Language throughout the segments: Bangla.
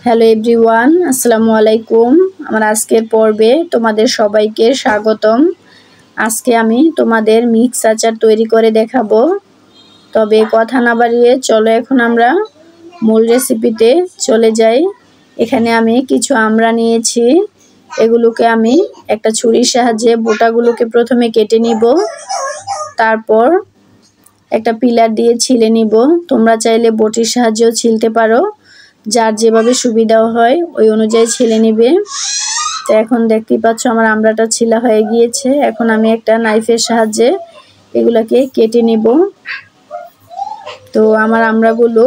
হ্যালো এভরিওয়ান, আসসালামু আলাইকুম। আমার আজকের পর্বে তোমাদের সবাইকে স্বাগতম। আজকে আমি তোমাদের মিক্স আচার তৈরি করে দেখাবো। তবে কথা না বাড়িয়ে চলো এখন আমরা মূল রেসিপিতে চলে যাই। এখানে আমি কিছু আমড়া নিয়েছি। এগুলোকে আমি একটা ছুরির সাহায্যে বোটাগুলোকে প্রথমে কেটে নিব, তারপর একটা পিলার দিয়ে ছিলে নিব। তোমরা চাইলে বটির সাহায্যেও ছিলতে পারো, যার যেভাবে সুবিধা হয় ওই অনুযায়ী ছিলে নিবে। তো এখন দেখতেই পাচ্ছ আমার আমড়াটা ছিলা হয়ে গিয়েছে। এখন আমি একটা নাইফের সাহায্যে এগুলাকে কেটে নিব। তো আমার আমড়াগুলো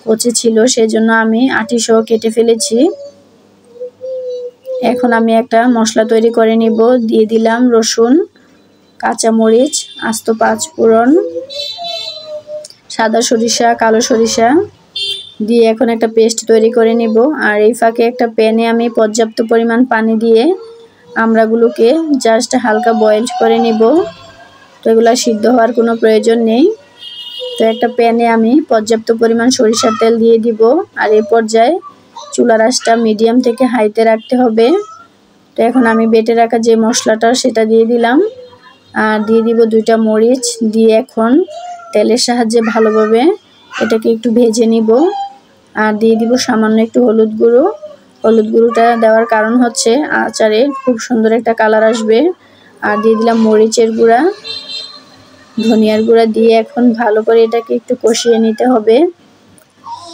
কচি ছিল, সেজন্য আমি আটি সহ কেটে ফেলেছি। এখন আমি একটা মশলা তৈরি করে নিব। দিয়ে দিলাম রসুন, কাঁচামরিচ, আস্ত 5 ফোড়ন, সাদা সরিষা, কালো সরিষা দিয়ে এখন একটা পেস্ট তৈরি করে নিব। আর এই ফাঁকে একটা প্যানে আমি পর্যাপ্ত পরিমাণ পানি দিয়ে আমড়াগুলোকে জাস্ট হালকা বয়েল করে নিব। তো এগুলো সিদ্ধ হওয়ার কোনো প্রয়োজন নেই। তো একটা প্যানে আমি পর্যাপ্ত পরিমাণ সরিষার তেল দিয়ে দিব। আর এই পর্যায়ে চুলার আঁচটা মিডিয়াম থেকে হাইতে রাখতে হবে। তো এখন আমি বেটে রাখা যে মশলাটা সেটা দিয়ে দিলাম, আর দিয়ে দিব 2টা মরিচ। দিয়ে এখন তেলের সাহায্যে ভালোভাবে এটাকে একটু ভেজে নিব। আর দিয়ে দিব সামান্য একটু হলুদ গুঁড়ো। হলুদ গুঁড়োটা দেওয়ার কারণ হচ্ছে আচারে খুব সুন্দর একটা কালার আসবে। আর দিয়ে দিলাম মরিচের গুঁড়া, ধনিয়ার গুঁড়া দিয়ে এখন ভালো করে এটাকে একটু কষিয়ে নিতে হবে।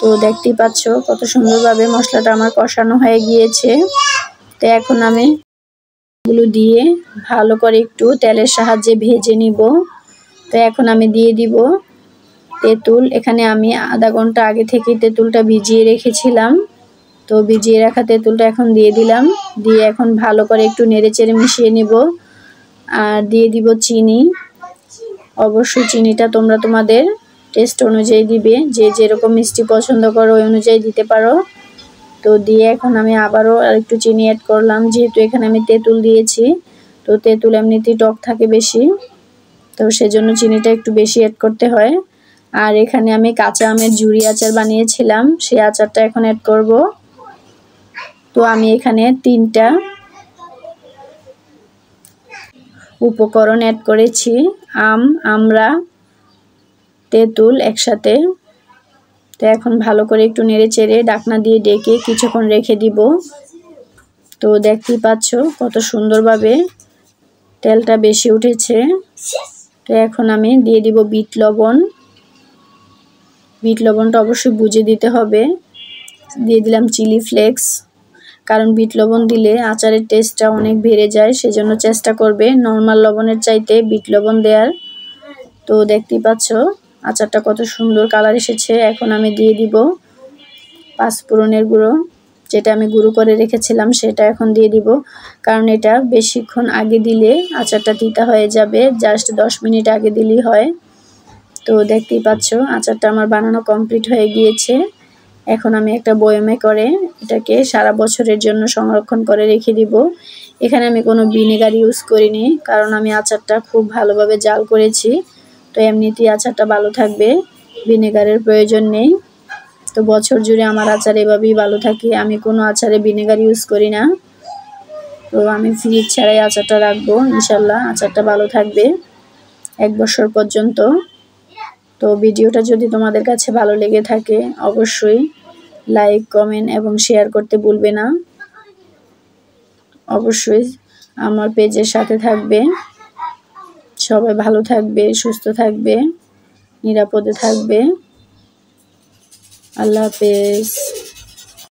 তো দেখতেই পাচ্ছ কত সুন্দরভাবে মশলাটা আমার কষানো হয়ে গিয়েছে। তো এখন আমি এগুলো দিয়ে ভালো করে একটু তেলের সাহায্যে ভেজে নিব। তো এখন আমি দিয়ে দিব তেঁতুল। এখানে আমি আধা ঘন্টা আগে থেকে তেঁতুলটা ভিজিয়ে রেখেছিলাম। তো ভিজিয়ে রাখা তেঁতুলটা এখন দিয়ে দিলাম। দিয়ে এখন ভালো করে একটু নেড়েচেড়ে মিশিয়ে নিব। আর দিয়ে দিব চিনি। অবশ্যই চিনিটা তোমরা তোমাদের টেস্ট অনুযায়ী দিবে, যে যেরকম মিষ্টি পছন্দ করো ওই অনুযায়ী দিতে পারো। তো দিয়ে এখন আমি আবারও আরেকটু চিনি অ্যাড করলাম, যেহেতু এখানে আমি তেঁতুল দিয়েছি। তো তেঁতুল এমনিতেই টক থাকে বেশি, তো সেজন্য চিনিটা একটু বেশি অ্যাড করতে হয়। আর এখানে আমি কাঁচা আমের ঝুরি আচার বানিয়েছিলাম, সেই আচারটা এখন অ্যাড করব। তো আমি এখানে 3টা উপকরণ অ্যাড করেছি, আম, আমড়া, তেঁতুল একসাথে। তো এখন ভালো করে একটু নেড়েচেড়ে ঢাকনা দিয়ে ডেকে কিছুক্ষণ রেখে দিব। তো দেখতেই পাচ্ছ কত সুন্দরভাবে তেলটা বেশি উঠেছে। তো এখন আমি দিয়ে দিব বিট লবণ। বিট লবণটা অবশ্যই বুঝে দিতে হবে। দিয়ে দিলাম চিলি ফ্লেক্স, কারণ বিট লবণ দিলে আচারের টেস্টটা অনেক বেড়ে যায়, সেজন্য চেষ্টা করবে নর্মাল লবণের চাইতে বিট লবণ দেওয়ার। তো দেখতেই পাচ্ছ আচারটা কত সুন্দর কালার এসেছে। এখন আমি দিয়ে দিব 5 ফোড়নের গুঁড়ো, যেটা আমি গুঁড়ো করে রেখেছিলাম সেটা এখন দিয়ে দিব, কারণ এটা বেশিক্ষণ আগে দিলে আচারটা তিতা হয়ে যাবে। জাস্ট 10 মিনিট আগে দিলেই হয়। তো দেখতেই পাচ্ছ আচারটা আমার বানানো কমপ্লিট হয়ে গিয়েছে। এখন আমি একটা বয়মে করে এটাকে সারা বছরের জন্য সংরক্ষণ করে রেখে দিব। এখানে আমি কোনো ভিনেগার ইউজ করিনি, কারণ আমি আচারটা খুব ভালোভাবে জাল করেছি। তো এমনিতেই আচারটা ভালো থাকবে, ভিনেগারের প্রয়োজন নেই। তো বছর জুড়ে আমার আচার এভাবেই ভালো থাকে। আমি কোনো আচারে ভিনেগার ইউজ করি না। তো আমি ফ্রিজ ছাড়াই আচারটা রাখবো, ইনশাল্লাহ আচারটা ভালো থাকবে 1 বছর পর্যন্ত। তো ভিডিওটা যদি তোমাদের কাছে ভালো লেগে থাকে অবশ্যই লাইক, কমেন্ট এবং শেয়ার করতে ভুলবে না। অবশ্যই আমার পেজের সাথে থাকবে। সবাই ভালো থাকবে, সুস্থ থাকবে, নিরাপদে থাকবে। আল্লাহ হাফেজ।